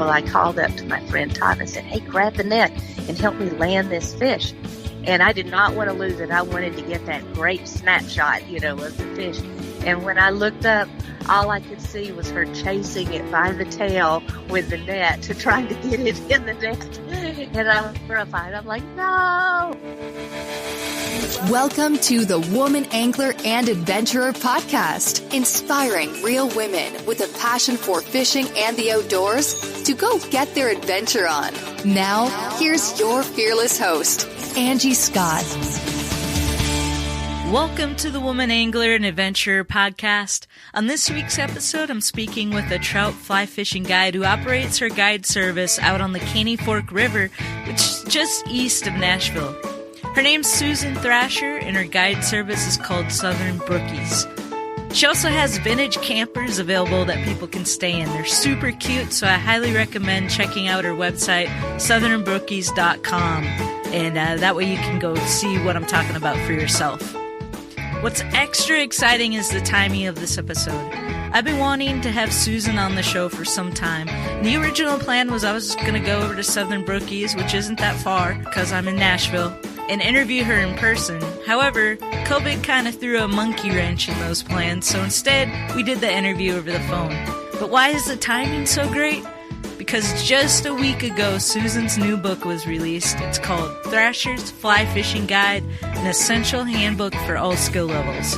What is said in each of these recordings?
Well, I called up to my friend Todd and said, hey, grab the net and help me land this fish. And I did not want to lose it. I wanted to get that great snapshot, of the fish. And when I looked up, all I could see was her chasing it by the tail with the net to try to get it in the net. And I was horrified. I'm like, no. Welcome to the Woman Angler and Adventurer podcast, inspiring real women with a passion for fishing and the outdoors to go get their adventure on. Now, here's your fearless host, Angie Scott. Welcome to the Woman Angler and Adventurer podcast. On this week's episode, I'm speaking with a trout fly fishing guide who operates her guide service out on the Caney Fork River, which is just east of Nashville. Her name's Susan Thrasher, and her guide service is called Southern Brookies. She also has vintage campers available that people can stay in. They're super cute, so I highly recommend checking out her website, southernbrookies.com, and that way you can go see what I'm talking about for yourself. What's extra exciting is the timing of this episode. I've been wanting to have Susan on the show for some time. The original plan was I was going to go over to Southern Brookies, which isn't that far because I'm in Nashville, and interview her in person. However, COVID kind of threw a monkey wrench in those plans, so instead we did the interview over the phone. But why is the timing so great? Because just a week ago, Susan's new book was released. It's called Thrasher's Fly Fishing Guide, an essential handbook for all skill levels.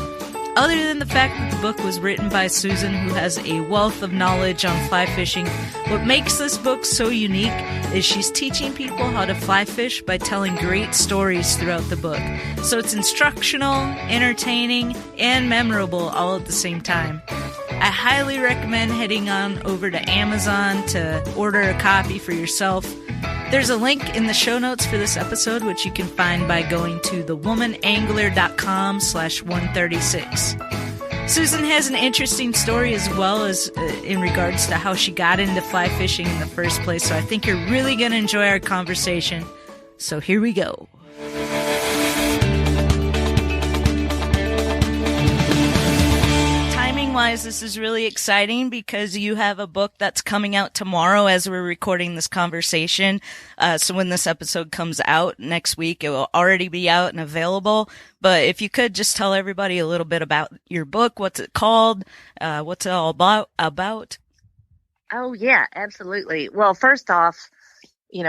Other than the fact that the book was written by Susan, who has a wealth of knowledge on fly fishing, what makes this book so unique is she's teaching people how to fly fish by telling great stories throughout the book. So it's instructional, entertaining, and memorable all at the same time. I highly recommend heading on over to Amazon to order a copy for yourself. There's a link in the show notes for this episode, which you can find by going to thewomanangler.com/136. Susan has an interesting story as well as in regards to how she got into fly fishing in the first place, so I think you're really going to enjoy our conversation. So here we go. Wise, this is really exciting because you have a book that's coming out tomorrow as we're recording this conversation. So when this episode comes out next week, it will already be out and available. But if you could just tell everybody a little bit about your book, what's it called, what's it all about? Oh, yeah, absolutely. Well, first off,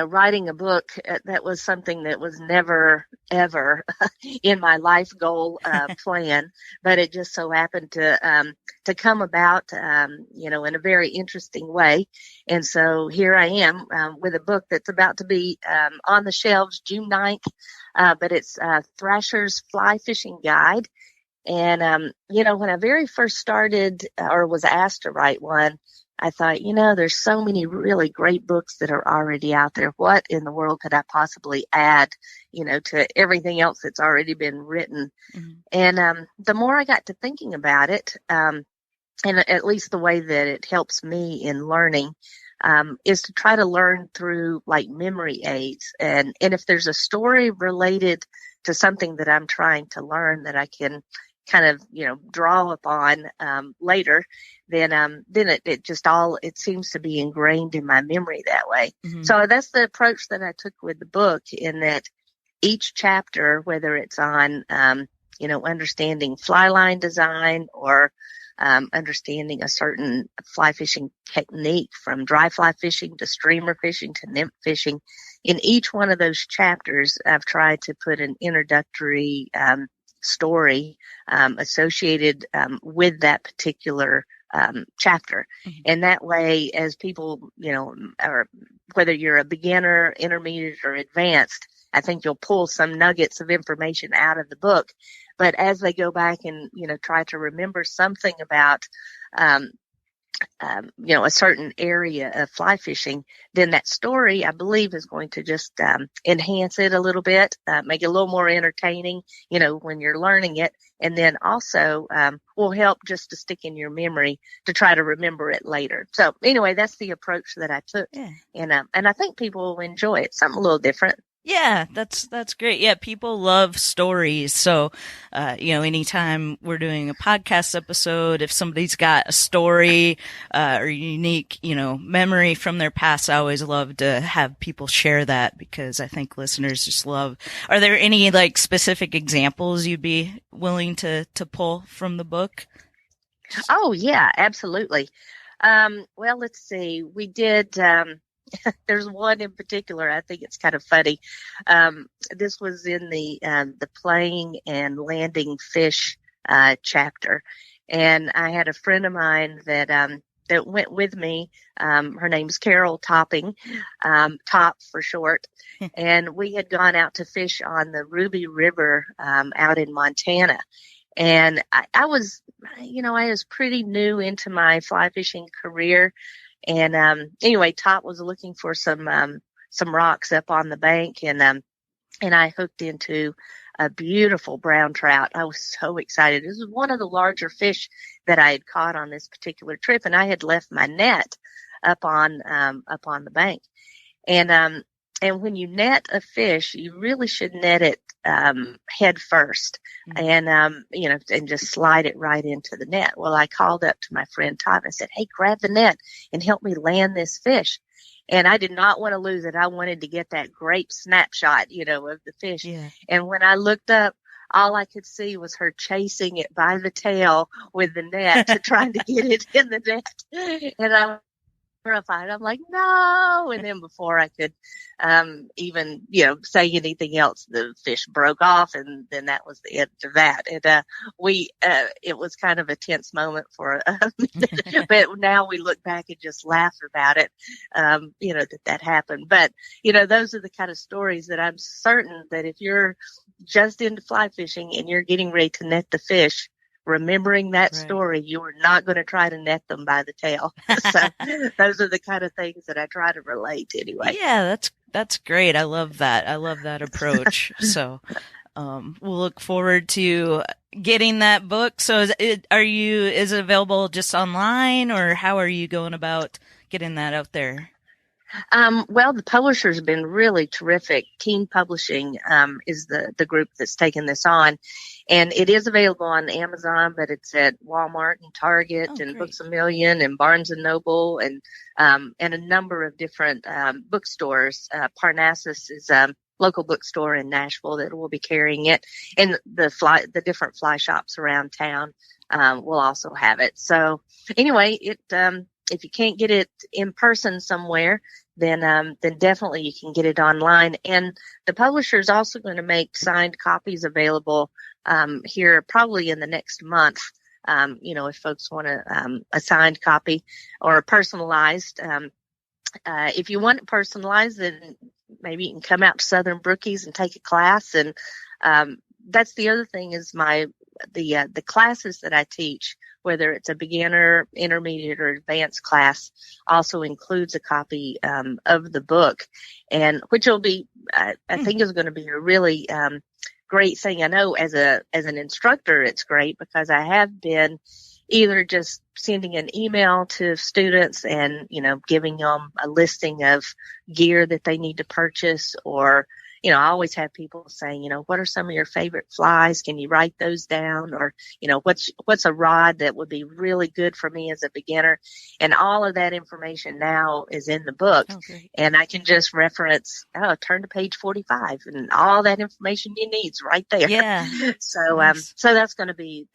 writing a book, that was something that was never, ever in my life goal plan, but it just so happened to come about, in a very interesting way. And so here I am with a book that's about to be on the shelves June 9th, but it's Thrasher's Fly Fishing Guide. And, when I very first started or was asked to write one, I thought, there's so many really great books that are already out there. What in the world could I possibly add, to everything else that's already been written? Mm-hmm. And the more I got to thinking about it, and at least the way that it helps me in learning, is to try to learn through like memory aids. And if there's a story related to something that I'm trying to learn that I can kind of, draw upon later, then it seems to be ingrained in my memory that way. Mm-hmm. So that's the approach that I took with the book, in that each chapter, whether it's on, understanding fly line design or understanding a certain fly fishing technique, from dry fly fishing to streamer fishing to nymph fishing, in each one of those chapters, I've tried to put an introductory story associated with that particular chapter. Mm-hmm. And that way, as people, or whether you're a beginner, intermediate, or advanced, I think you'll pull some nuggets of information out of the book. But as they go back and, try to remember something about, a certain area of fly fishing, then that story, I believe, is going to just enhance it a little bit, make it a little more entertaining, when you're learning it. And then also will help just to stick in your memory to try to remember it later. So anyway, that's the approach that I took. Yeah. And I think people will enjoy it. Something a little different. Yeah, that's great. Yeah, people love stories. So, anytime we're doing a podcast episode, if somebody's got a story or unique, memory from their past, I always love to have people share that because I think listeners just love. Are there any like specific examples you'd be willing to pull from the book? Oh yeah, absolutely. Well, let's see. We did. There's one in particular. I think it's kind of funny. This was in the playing and landing fish chapter, and I had a friend of mine that went with me. Her name's Carol Topping, Top for short, and we had gone out to fish on the Ruby River out in Montana. And I was pretty new into my fly fishing career. And anyway, Top was looking for some rocks up on the bank, and I hooked into a beautiful brown trout. I was so excited. This was one of the larger fish that I had caught on this particular trip, and I had left my net up on the bank. And when you net a fish, you really should net it head first, and and just slide it right into the net. Well, I called up to my friend Todd and I said, "Hey, grab the net and help me land this fish." And I did not want to lose it. I wanted to get that great snapshot, of the fish. Yeah. And when I looked up, all I could see was her chasing it by the tail with the net, trying to get it in the net. And I terrified. I'm like, no. And then before I could even, say anything else, the fish broke off, and then that was the end of that. And it was kind of a tense moment for us. But now we look back and just laugh about it, that happened. But, those are the kind of stories that I'm certain that if you're just into fly fishing and you're getting ready to net the fish, remembering that story, you are not going to try to net them by the tail. So those are the kind of things that I try to relate anyway. Yeah, that's great. I love that. I love that approach. So we'll look forward to getting that book. So is it available just online, or how are you going about getting that out there? Well, the publisher's been really terrific. Keen Publishing is the group that's taken this on, and it is available on Amazon, but it's at Walmart and Target and great. Books A Million and Barnes and Noble and a number of different bookstores. Parnassus is a local bookstore in Nashville that will be carrying it, and the different fly shops around town will also have it. So anyway, if you can't get it in person somewhere, then definitely you can get it online. And the publisher is also going to make signed copies available here probably in the next month. If folks want a signed copy or a personalized. If you want it personalized, then maybe you can come out to Southern Brookies and take a class. And that's the other thing is the classes that I teach, whether it's a beginner, intermediate, or advanced class, also includes a copy of the book, and which will be, I think, is going to be a really great thing. I know as an instructor, it's great because I have been either just sending an email to students and giving them a listing of gear that they need to purchase, or I always have people saying, what are some of your favorite flies? Can you write those down? Or, what's a rod that would be really good for me as a beginner? And all of that information now is in the book. Okay. And I can just reference, turn to page 45 and all that information you need is right there. Yeah. So, nice. So that's going to be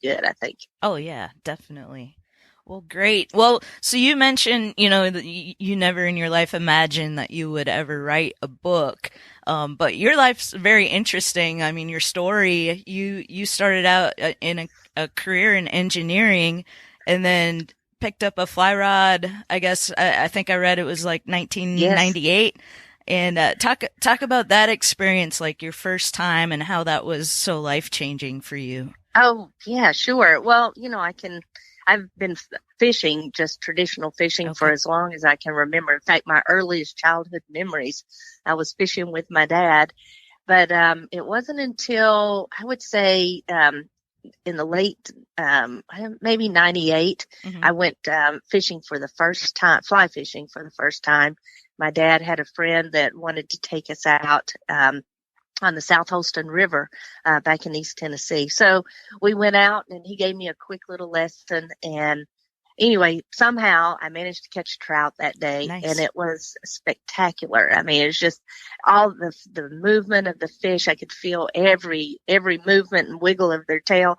good, I think. Oh yeah, definitely. Well, great. Well, so you mentioned, that you never in your life imagined that you would ever write a book. But your life's very interesting. I mean, your story, you started out in a career in engineering and then picked up a fly rod. I guess, I think I read it was like 1998. Yes. And talk about that experience, like your first time and how that was so life-changing for you. Oh, yeah, sure. Well, I've been fishing, just traditional fishing, for as long as I can remember. In fact, my earliest childhood memories, I was fishing with my dad. But it wasn't until, I would say, in the late, maybe 98, I went fishing for the first time, fly fishing for the first time my dad had a friend that wanted to take us out, on the South Holston River, back in East Tennessee. So we went out and he gave me a quick little lesson. And anyway, somehow I managed to catch trout that day. Nice. And it was spectacular. I mean, it's just all the movement of the fish. I could feel every movement and wiggle of their tail.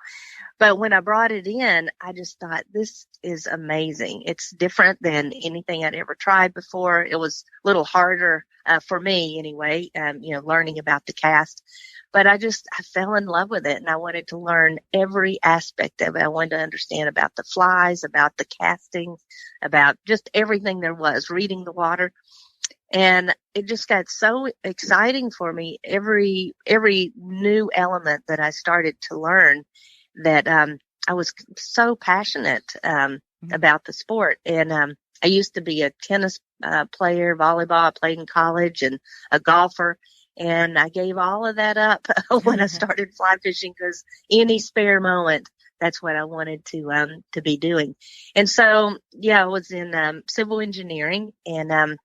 But when I brought it in, I just thought, this is amazing. It's different than anything I'd ever tried before. It was a little harder for me anyway, learning about the cast. But I fell in love with it, and I wanted to learn every aspect of it. I wanted to understand about the flies, about the castings, about just everything there was, reading the water. And it just got so exciting for me, every new element that I started to learn, that I was so passionate about the sport. And I used to be a tennis player, volleyball. I played in college, and a golfer. And I gave all of that up when I started fly fishing, because any spare moment, that's what I wanted to be doing. And so, I was in civil engineering, and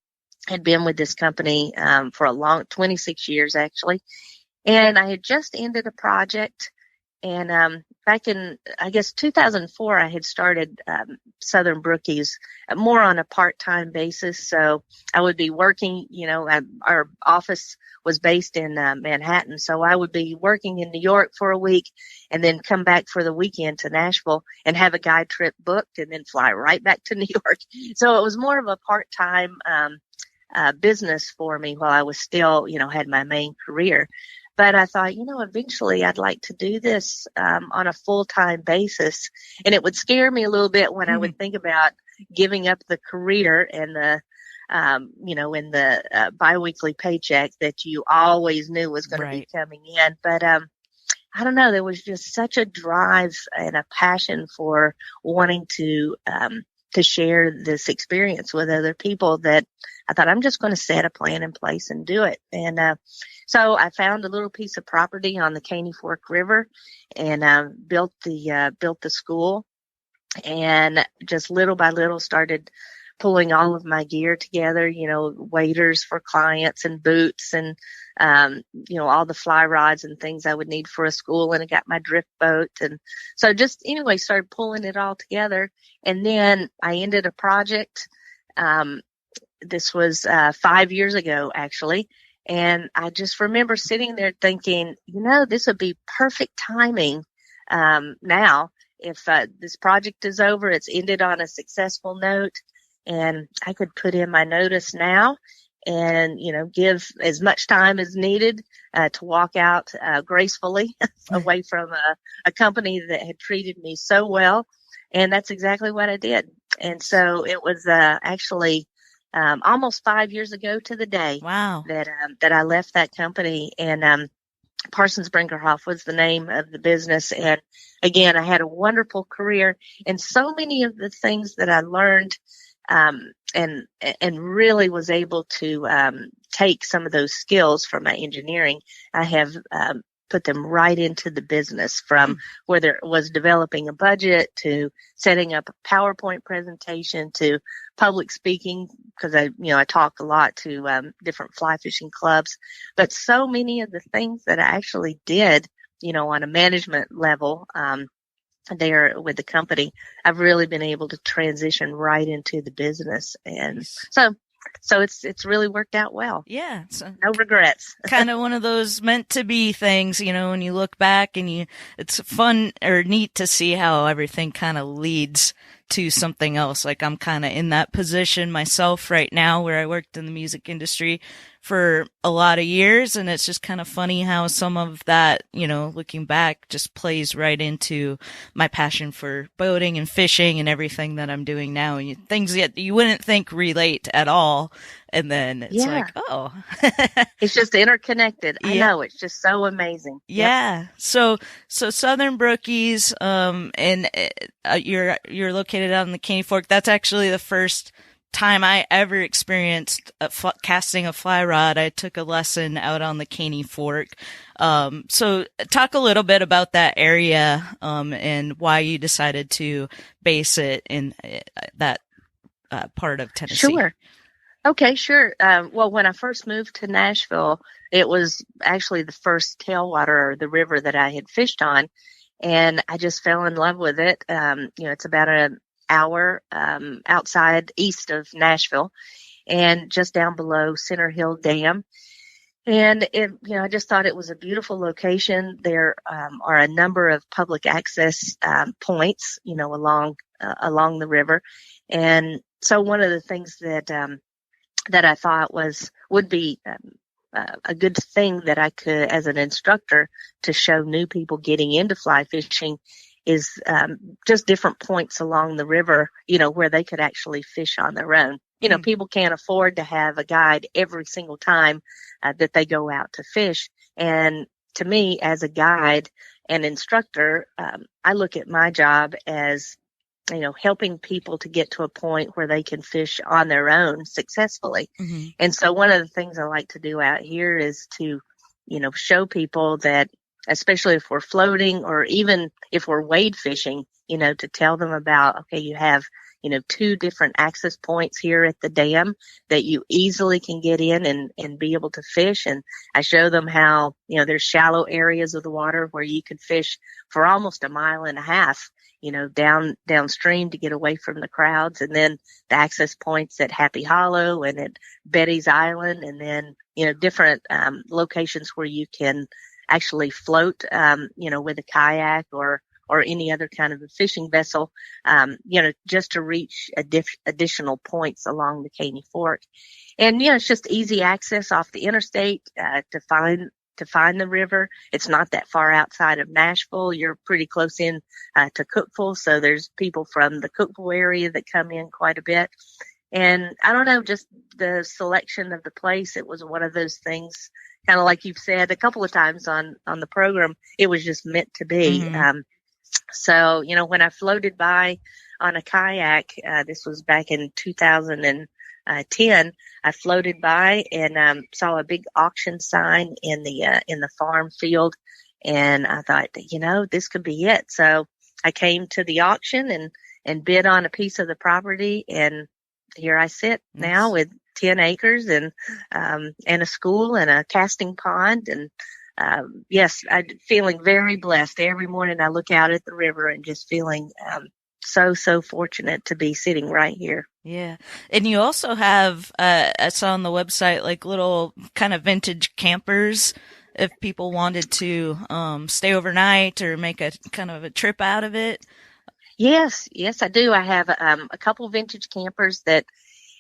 had been with this company for a long 26 years, actually. And I had just ended a project. And back in, I guess, 2004, I had started Southern Brookies more on a part-time basis. So I would be working, our office was based in Manhattan. So I would be working in New York for a week and then come back for the weekend to Nashville and have a guide trip booked and then fly right back to New York. So it was more of a part-time business for me while I was still, had my main career. But I thought, eventually I'd like to do this on a full-time basis. And it would scare me a little bit when I would think about giving up the career and the, and the biweekly paycheck that you always knew was going to be coming in. But I don't know, there was just such a drive and a passion for wanting to share this experience with other people that I thought, I'm just going to set a plan in place and do it. And so I found a little piece of property on the Caney Fork River, and built the school, and just little by little started pulling all of my gear together, waders for clients and boots and, all the fly rods and things I would need for a school. And I got my drift boat. And so just anyway, started pulling it all together. And then I ended a project. This was 5 years ago, actually. And I just remember sitting there thinking, this would be perfect timing now. If this project is over, it's ended on a successful note, and I could put in my notice now and, give as much time as needed to walk out gracefully away from a company that had treated me so well. And that's exactly what I did. And so it was actually almost 5 years ago to the day. Wow. that I left that company. And Parsons Brinkerhoff was the name of the business. And again, I had a wonderful career, and so many of the things that I learned and really was able to take some of those skills from my engineering. I have put them right into the business, from whether it was developing a budget to setting up a PowerPoint presentation to public speaking, because I talk a lot to different fly fishing clubs. But so many of the things that I actually did, on a management level, there with the company, I've really been able to transition right into the business. And so it's really worked out well. Yeah. So no regrets. Kind of one of those meant to be things, when you look back, and it's fun or neat to see how everything kind of leads to something else. Like, I'm kind of in that position myself right now, where I worked in the music industry for a lot of years. And it's just kind of funny how some of that, looking back, just plays right into my passion for boating and fishing and everything that I'm doing now. And things that you wouldn't think relate at all. And then it's like, oh, it's just interconnected. I know, it's just so amazing. Yeah. Yep. So Southern Brookies, and you're located out in the Caney Fork. That's actually the first time I ever experienced casting a fly rod. I took a lesson out on the Caney Fork. So talk a little bit about that area, and why you decided to base it in that part of Tennessee. Sure. Okay, sure. Well, when I first moved to Nashville, it was actually the first tailwater or the river that I had fished on, and I just fell in love with it. It's about an hour outside east of Nashville, and just down below Center Hill Dam. And I just thought it was a beautiful location. There are a number of public access points, along the river, and so one of the things that I thought would be a good thing that I could, as an instructor, to show new people getting into fly fishing is just different points along the river, where they could actually fish on their own. People can't afford to have a guide every single time that they go out to fish. And to me, as a guide and instructor, I look at my job as helping people to get to a point where they can fish on their own successfully. Mm-hmm. And so one of the things I like to do out here is to, show people that, especially if we're floating or even if we're wade fishing, to tell them about, okay, you have, 2 different access points here at the dam that you easily can get in and be able to fish. And I show them how, there's shallow areas of the water where you can fish for almost 1.5 miles, downstream to get away from the crowds. And then the access points at Happy Hollow and at Betty's Island, and then, different locations where you can actually float, with a kayak or any other kind of a fishing vessel, just to reach additional points along the Caney Fork. And, it's just easy access off the interstate to find the river. It's not that far outside of Nashville. You're pretty close in to Cookeville, so there's people from the Cookeville area that come in quite a bit. And I don't know, just the selection of the place, it was one of those things, kind of like you've said a couple of times on the program, it was just meant to be. Mm-hmm. So, when I floated by on a kayak, this was back in 2010, I floated by and saw a big auction sign in the farm field, and I thought, this could be it. So I came to the auction and bid on a piece of the property, and here I sit now with 10 acres and a school and a casting pond. And yes, I'm feeling very blessed. Every morning I look out at the river and just feeling so fortunate to be sitting right here. Yeah. And you also have, I saw on the website, like little kind of vintage campers if people wanted to stay overnight or make a kind of a trip out of it. Yes, I do. I have a couple vintage campers that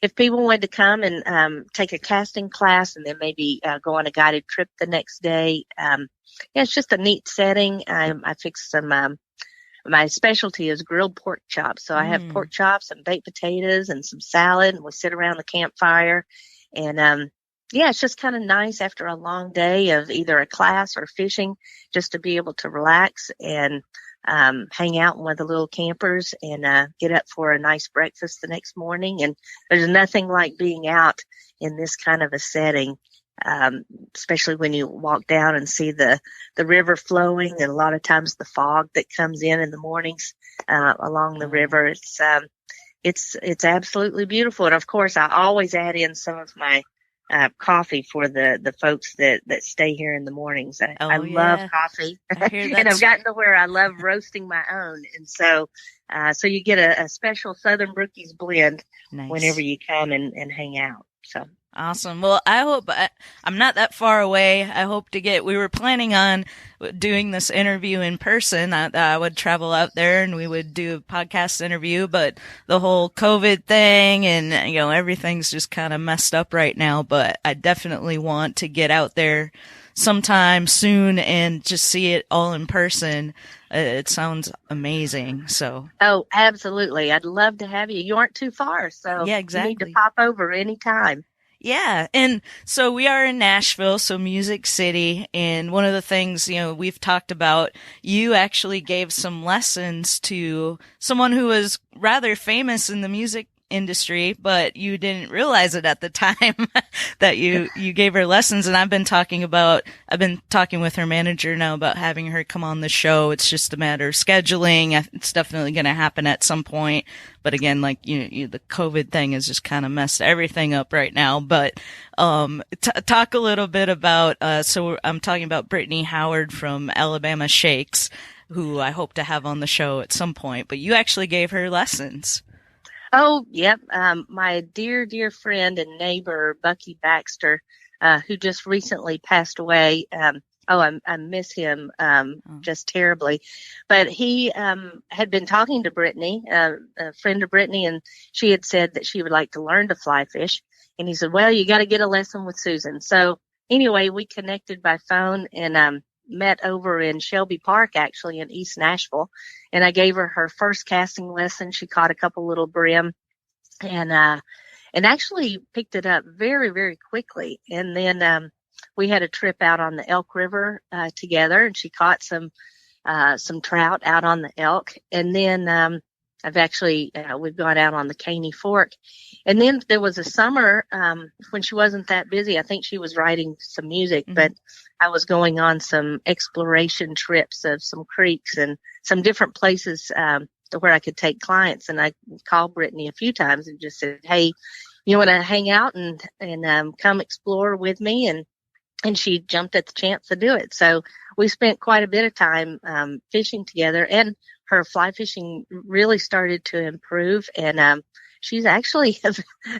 if people wanted to come and take a casting class and then maybe go on a guided trip the next day, it's just a neat setting. I fix some, my specialty is grilled pork chops. So I have pork chops and baked potatoes and some salad, and we sit around the campfire. And it's just kind of nice after a long day of either a class or fishing, just to be able to relax and hang out in one of the little campers and get up for a nice breakfast the next morning. And there's nothing like being out in this kind of a setting, especially when you walk down and see the river flowing, and a lot of times the fog that comes in the mornings along the river. It's absolutely beautiful. And of course, I always add in some of my coffee for the folks that stay here in the mornings. I love coffee, and I've gotten to where I love roasting my own. And so you get a special Southern Brookies blend whenever you come and hang out. So. Awesome. Well, I hope I'm not that far away. I hope to we were planning on doing this interview in person. I would travel out there and we would do a podcast interview, but the whole COVID thing and, everything's just kind of messed up right now. But I definitely want to get out there sometime soon and just see it all in person. It sounds amazing. So. Oh, absolutely. I'd love to have you. You aren't too far. So yeah, exactly. You need to pop over anytime. Yeah. And so we are in Nashville, so Music City. And one of the things, we've talked about, you actually gave some lessons to someone who was rather famous in the music industry, but you didn't realize it at the time that you gave her lessons. And I've been talking with her manager now about having her come on the show. It's just a matter of scheduling. It's definitely going to happen at some point. But again, like the COVID thing has just kind of messed everything up right now. But talk a little bit about. So I'm talking about Brittany Howard from Alabama Shakes, who I hope to have on the show at some point. But you actually gave her lessons. Oh, yep. My dear friend and neighbor, Bucky Baxter, who just recently passed away. I miss him just terribly. But he had been talking to Brittany, a friend of Brittany, and she had said that she would like to learn to fly fish. And he said, well, you got to get a lesson with Susan. So anyway, we connected by phone and met over in Shelby Park, actually, in East Nashville. And I gave her first casting lesson. She caught a couple little brim and actually picked it up very, very quickly. And then we had a trip out on the Elk River together, and she caught some trout out on the Elk. And then we've gone out on the Caney Fork. And then there was a summer when she wasn't that busy. I think she was writing some music, but I was going on some exploration trips of some creeks and some different places where I could take clients. And I called Brittany a few times and just said, hey, you want to hang out and come explore with me? And she jumped at the chance to do it. So we spent quite a bit of time fishing together, and her fly fishing really started to improve. And she's actually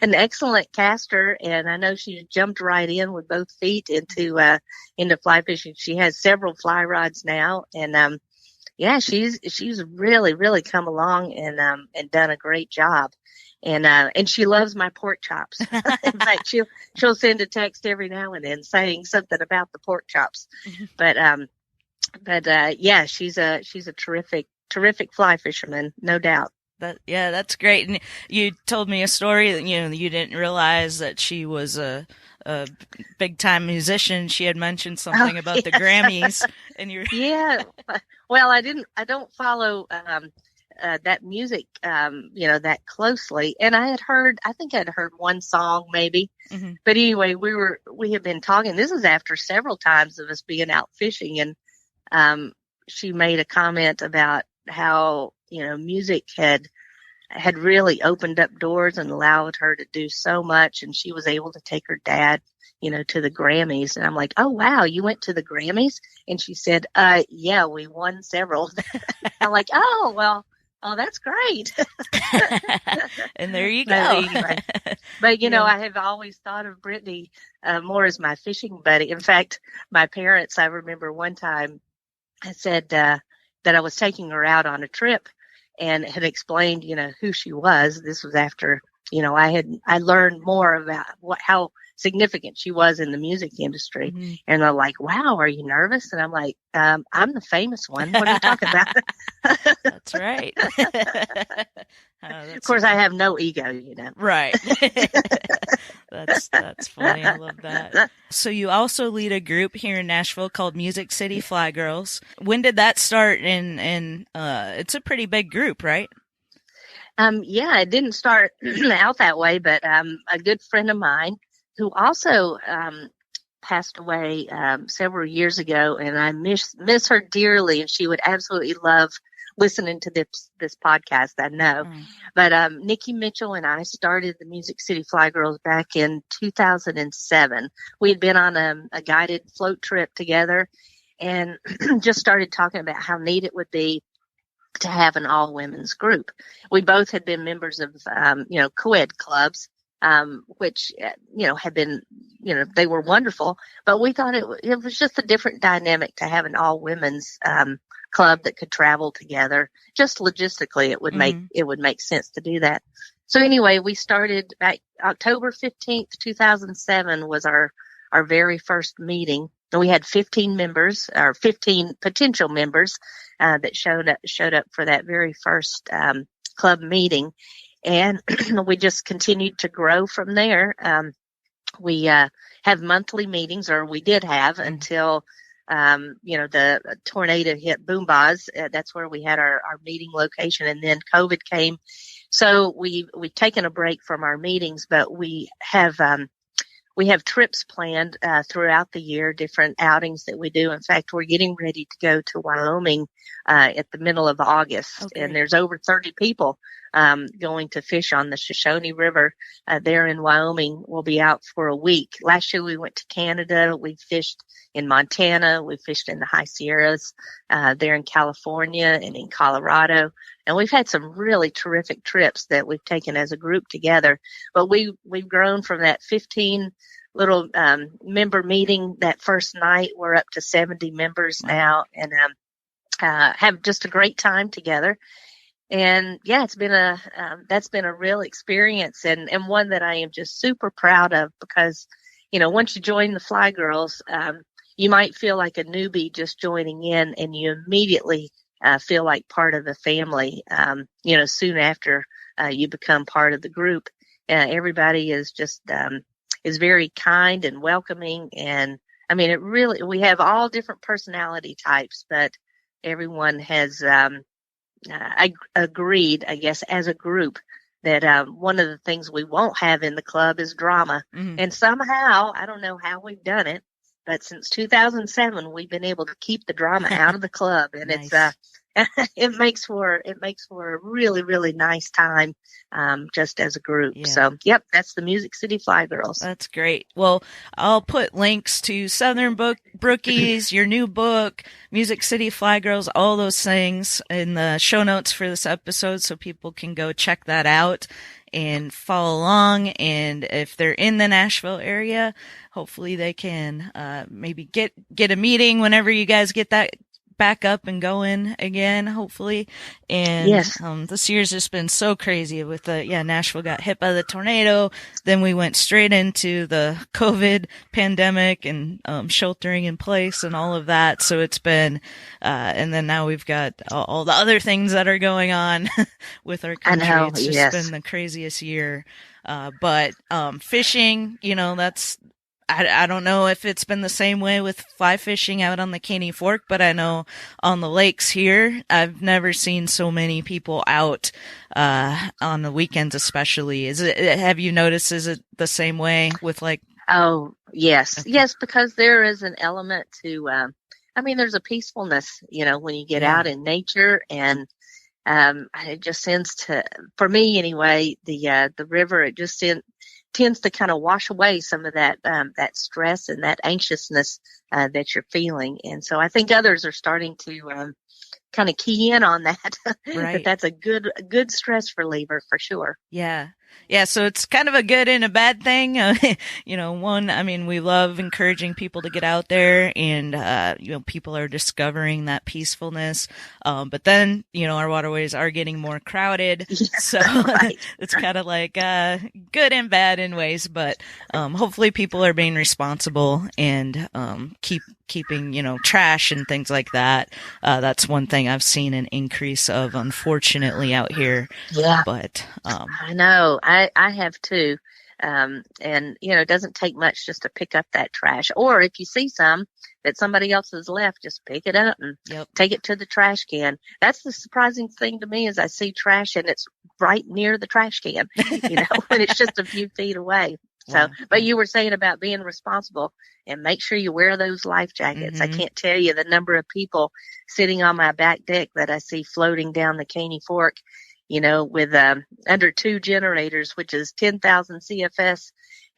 an excellent caster, and I know she jumped right in with both feet into fly fishing. She has several fly rods now, and she's really, really come along and done a great job. And she loves my pork chops. In fact, she'll send a text every now and then saying something about the pork chops. But she's a terrific fly fisherman, no doubt. That's great. And you told me a story that, you didn't realize that she was a big time musician. She had mentioned something about the Grammys, and you're Well, I don't follow that music that closely, and I think I'd heard one song maybe. But anyway, we had been talking. This is after several times of us being out fishing, and she made a comment about how music had really opened up doors and allowed her to do so much, and she was able to take her dad to the Grammys. And I'm like, oh wow, you went to the Grammys? And she said, yeah, we won several. I'm like, oh well, that's great. And there you go. Anyway, but I have always thought of Brittany more as my fishing buddy. In fact, my parents, I remember one time I said that I was taking her out on a trip and had explained, who she was. This was after, I learned more about how significant she was in the music industry. And they're like, wow, are you nervous? And I'm like, I'm the famous one. What are you talking about? That's right. Of course, I have no ego, Right. That's funny. I love that. So you also lead a group here in Nashville called Music City Fly Girls. When did that start? And it's a pretty big group, right? It didn't start out that way, but a good friend of mine who also passed away several years ago, and I miss her dearly, and she would absolutely love listening to this podcast, I know. But Nikki Mitchell and I started the Music City Fly Girls back in 2007. We had been on a guided float trip together and just started talking about how neat it would be to have an all-women's group. We both had been members of, co-ed clubs, which, had been, they were wonderful, but we thought it was just a different dynamic to have an all-women's club that could travel together. Just logistically, it would make sense to do that. So anyway, we started back October 15th, 2007 was our very first meeting. And we had 15 members, or 15 potential members, that showed up for that very first club meeting. And we just continued to grow from there. We have monthly meetings, or we did have until, the tornado hit Boombahs. That's where we had our meeting location. And then COVID came So we've taken a break from our meetings, but we have trips planned throughout the year, different outings that we do. In fact, we're getting ready to go to Wyoming at the middle of August, and there's over 30 people going to fish on the Shoshone River there in Wyoming. We'll be out for a week. Last year we went to Canada. We fished in Montana. We fished in the High Sierras there in California and in Colorado. And we've had some really terrific trips that we've taken as a group together. But we've grown from that 15 little member meeting that first night. We're up to 70 members now, and have just a great time together. And yeah, it's been that's been a real experience, and one that I am just super proud of, because, once you join the Fly Girls, you might feel like a newbie just joining in, and you immediately feel like part of the family, soon after you become part of the group. Everybody is just is very kind and welcoming, and I mean, we have all different personality types, but everyone has agreed, I guess, as a group, that one of the things we won't have in the club is drama. Mm-hmm. And somehow, I don't know how we've done it, but since 2007, we've been able to keep the drama out of the club, and nice. It makes for a really, really nice time, just as a group. Yeah. So, yep, that's the Music City Fly Girls. That's great. Well, I'll put links to Southern Brookies, your new book, Music City Fly Girls, all those things in the show notes for this episode, so people can go check that out and follow along. And if they're in the Nashville area, hopefully they can maybe get a meeting whenever you guys get that back up and going again, hopefully. And yes. This year's just been so crazy with Nashville got hit by the tornado. Then we went straight into the COVID pandemic and sheltering in place and all of that. So it's been, and then now we've got all the other things that are going on with our country. I know, it's just been the craziest year. But fishing, that's, I don't know if it's been the same way with fly fishing out on the Caney Fork, but I know on the lakes here, I've never seen so many people out on the weekends, especially. Have you noticed? Is it the same way with like? Oh yes, yes, because there is an element to. There's a peacefulness, when you get out in nature, and it just tends to, for me anyway, the river, it just tends to kind of wash away some of that stress and that anxiousness that you're feeling. And so I think others are starting to kind of key in on that. Right. That's a good stress reliever for sure. Yeah. Yeah, so it's kind of a good and a bad thing. One, we love encouraging people to get out there, and, people are discovering that peacefulness. But then, our waterways are getting more crowded. Yeah, so right. It's kind of like good and bad in ways. But hopefully people are being responsible and keeping, trash and things like that. That's one thing I've seen an increase of, unfortunately, out here. Yeah. But I know. I have too. And, it doesn't take much just to pick up that trash. Or if you see some that somebody else has left, just pick it up and take it to the trash can. That's the surprising thing to me, is I see trash and it's right near the trash can, when it's just a few feet away. So, but you were saying about being responsible, and make sure you wear those life jackets. Mm-hmm. I can't tell you the number of people sitting on my back deck that I see floating down the Caney Fork, with under 2 generators, which is 10,000 CFS,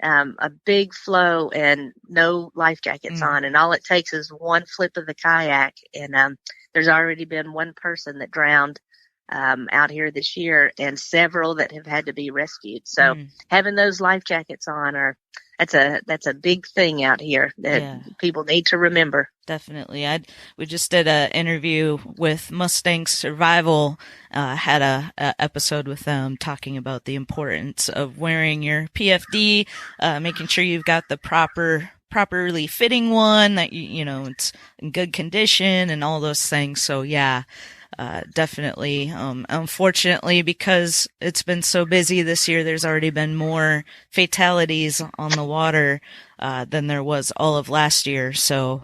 a big flow, and no life jackets on. And all it takes is one flip of the kayak. And there's already been one person that drowned out here this year, and several that have had to be rescued. So having those life jackets on that's a big thing out here that people need to remember. Definitely. We just did an interview with Mustang Survival, had a episode with them talking about the importance of wearing your PFD, making sure you've got the properly fitting one, that it's in good condition and all those things. So definitely. Unfortunately, because it's been so busy this year, there's already been more fatalities on the water than there was all of last year. So,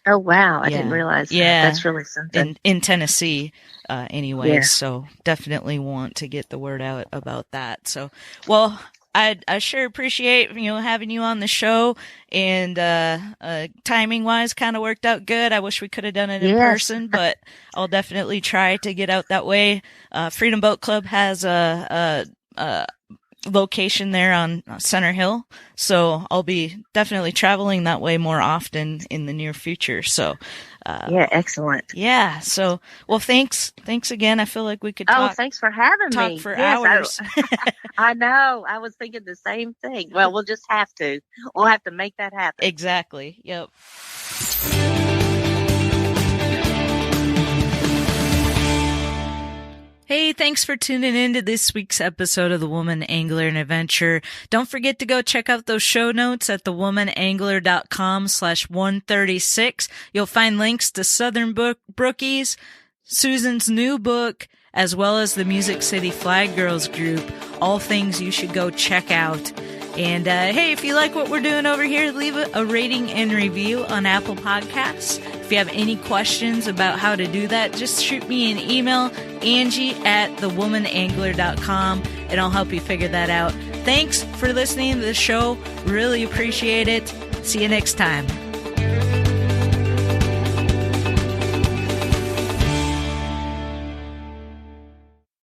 Oh, wow. I didn't realize that. That's really something. In Tennessee, anyway. Yeah. So definitely want to get the word out about that. So, well, I sure appreciate, having you on the show, and timing wise kind of worked out good. I wish we could have done it in person, but I'll definitely try to get out that way. Freedom Boat Club has a location there on Center Hill, so I'll be definitely traveling that way more often in the near future. So excellent. Yeah. So, well, thanks again. I feel like we could talk. Oh, thanks for having me. Talk for hours. I know. I was thinking the same thing. Well, we'll just have to. We'll have to make that happen. Exactly. Yep. Hey, thanks for tuning in to this week's episode of The Woman Angler and Adventure. Don't forget to go check out those show notes at thewomanangler.com/136. You'll find links to Southern Brookies, Susan's new book, as well as the Music City Flag Girls group. All things you should go check out. And hey, if you like what we're doing over here, leave a rating and review on Apple Podcasts. If you have any questions about how to do that, just shoot me an email, Angie@thewomanangler.com, and I'll help you figure that out. Thanks for listening to the show. Really appreciate it. See you next time.